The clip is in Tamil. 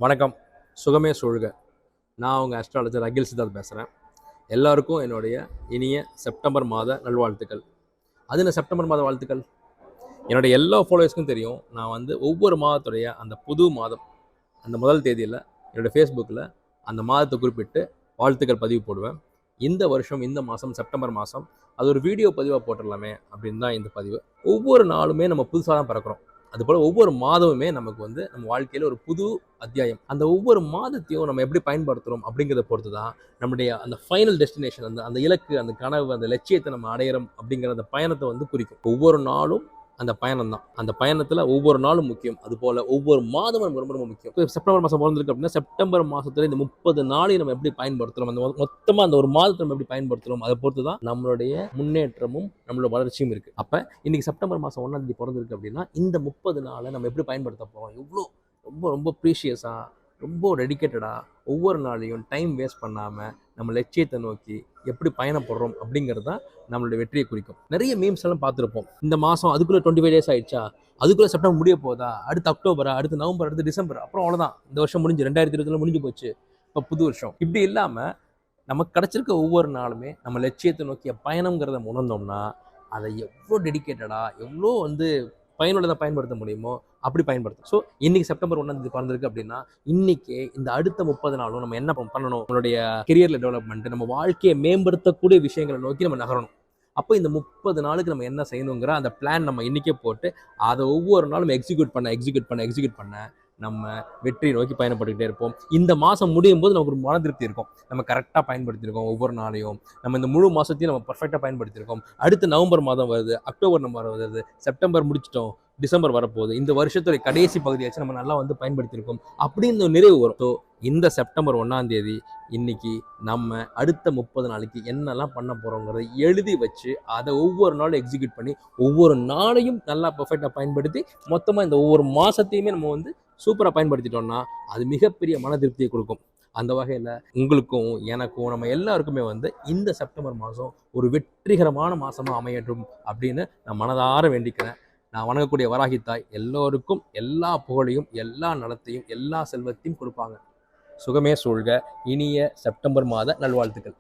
வணக்கம். சுகமே சூழ்க. நான் உங்கள் அஸ்ட்ராலஜர் அகில் சித்தார்த் பேசுகிறேன். எல்லாருக்கும் என்னுடைய இனிய செப்டம்பர் மாத நல்வாழ்த்துக்கள். அது என்ன செப்டம்பர் மாத வாழ்த்துக்கள்? என்னுடைய எல்லா ஃபாலோவர்ஸ்க்கும் தெரியும். நான் ஒவ்வொரு மாதத்துடைய அந்த புது மாதம் அந்த முதல் தேதியில் என்னுடைய ஃபேஸ்புக்கில் அந்த மாதத்தை குறிப்பிட்டு வாழ்த்துக்கள் பதிவு போடுவேன். இந்த வருஷம் இந்த மாதம் செப்டம்பர் மாதம் அது ஒரு வீடியோ பதிவாக போட்டுடலாமே அப்படின்னு தான் இந்த பதிவு. ஒவ்வொரு நாளுமே நம்ம புதுசாக தான் பிறக்கிறோம். அதுபோல் ஒவ்வொரு மாதமுமே நமக்கு நம்ம வாழ்க்கையில் ஒரு புது அத்தியாயம். அந்த ஒவ்வொரு மாதத்தையும் நம்ம எப்படி பயன்படுத்துகிறோம் அப்படிங்கிறத பொறுத்து தான் நம்முடைய அந்த ஃபைனல் டெஸ்டினேஷன், அந்த அந்த இலக்கு, அந்த கனவு, அந்த லட்சியத்தை நம்ம அடையிறோம் அப்படிங்கிற அந்த பயணத்தை குறிக்கும். ஒவ்வொரு நாளும் அந்த பயணம் தான். அந்த பயணத்தில் ஒவ்வொரு நாளும் முக்கியம். அதுபோல் ஒவ்வொரு மாதமும் ரொம்ப ரொம்ப முக்கியம். இப்போ செப்டம்பர் மாதம் பிறந்திருக்கு அப்படின்னா செப்டம்பர் மாதத்துல இந்த 30 நாளையும் நம்ம எப்படி பயன்படுத்துகிறோம், அந்த மொத்தமாக அந்த ஒரு மாதத்தை நம்ம எப்படி பயன்படுத்துகிறோம், அதை பொறுத்து தான் நம்மளுடைய முன்னேற்றமும் நம்மளோட வளர்ச்சியும் இருக்குது. அப்போ இன்னைக்கு செப்டம்பர் மாதம் 1ஆம் தேதி பிறந்திருக்கு அப்படின்னா இந்த 30 நாளை நம்ம எப்படி பயன்படுத்த போகிறோம், எவ்வளோ ரொம்ப ரொம்ப ப்ரீஷியஸாக, ரொம்ப டெடிக்கேட்டடாக ஒவ்வொரு நாளையும் டைம் வேஸ்ட் பண்ணாமல் நம்ம லட்சியத்தை நோக்கி எப்படி பயணப்படுறோம் அப்படிங்கிறது தான் நம்மளுடைய வெற்றியை குறிக்கும். நிறைய மீம்ஸ் எல்லாம் பார்த்துருப்போம். இந்த மாதம் அதுக்குள்ளே 25 டேஸ் ஆயிடுச்சா, அதுக்குள்ளே செப்டம்பர் முடிய போதா, அடுத்து அக்டோபரா, அடுத்து நவம்பர், அடுத்து டிசம்பர், அப்புறம் அவ்வளோதான், இந்த வருஷம் முடிஞ்சு 2020 முடிஞ்சு போச்சு, இப்போ புது வருஷம். இப்படி இல்லாமல் நமக்கு கிடச்சிருக்க ஒவ்வொரு நாளுமே நம்ம லட்சியத்தை நோக்கிய பயணங்கிறத உணர்ந்தோம்னா அதை எவ்வளோ டெடிக்கேட்டடாக, எவ்வளோ பயனுள்ளதாக பயன்படுத்த முடியுமோ அப்படி பயன்படுத்தும். ஸோ இன்னைக்கு செப்டம்பர் 1ஆம் தேதி பிறந்திருக்கு அப்படின்னா இன்னைக்கு இந்த அடுத்த 30 நாளும் நம்ம என்ன பண்ணணும், நம்மளுடைய கெரியர்ல டெவலப்மெண்ட், நம்ம வாழ்க்கையை மேம்படுத்தக்கூடிய விஷயங்களை நோக்கி நம்ம நகரணும். அப்போ இந்த 30 நாளுக்கு நம்ம என்ன செய்யணுங்கிற அந்த பிளான் நம்ம இன்னைக்கே போட்டு அதை ஒவ்வொரு நாளும் எக்ஸிக்யூட் பண்ண நம்ம வெற்றியை நோக்கி பயணப்பட்டுக்கிட்டே இருப்போம். இந்த மாதம் முடியும் போது நமக்கு ஒரு மன திருப்தி இருக்கும். நம்ம கரெக்டாக பயன்படுத்தியிருக்கோம். ஒவ்வொரு நாளையும் நம்ம இந்த முழு மாதத்தையும் நம்ம பர்ஃபெக்டாக பயன்படுத்தியிருக்கோம். அடுத்து நவம்பர் மாதம் வருது, அக்டோபர் நம்ம வருது, செப்டம்பர் முடிச்சிட்டோம், டிசம்பர் வரப்போகுது, இந்த வருஷத்துடைய கடைசி பகுதியாச்சு நம்ம நல்லா பயன்படுத்தியிருக்கோம் அப்படின்னு நிறைவு வரும். ஸோ இந்த செப்டம்பர் 1ஆம் தேதி இன்னைக்கு நம்ம அடுத்த 30 நாளைக்கு என்னெல்லாம் பண்ண போகிறோங்கிறத எழுதி வச்சு அதை ஒவ்வொரு நாளும் எக்ஸிக்யூட் பண்ணி ஒவ்வொரு நாளையும் நல்லா பர்ஃபெக்டாக பயன்படுத்தி மொத்தமாக இந்த ஒவ்வொரு மாதத்தையுமே நம்ம சூப்பராக பயன்படுத்திட்டோம்னா அது மிகப்பெரிய மன திருப்தியை கொடுக்கும். அந்த வகையில் உங்களுக்கும் எனக்கும் நம்ம எல்லாருக்குமே இந்த செப்டம்பர் மாதம் ஒரு வெற்றிகரமான மாதமாக அமையட்டும் அப்படின்னு நான் மனதார வேண்டிக்கிறேன். நான் வணங்கக்கூடிய வராகித்தாய் எல்லோருக்கும் எல்லா புகழையும், எல்லா நலத்தையும், எல்லா செல்வத்தையும் கொடுப்பாங்க. சுகமே சூழ்க. இனிய செப்டம்பர் மாத நல்வாழ்த்துக்கள்.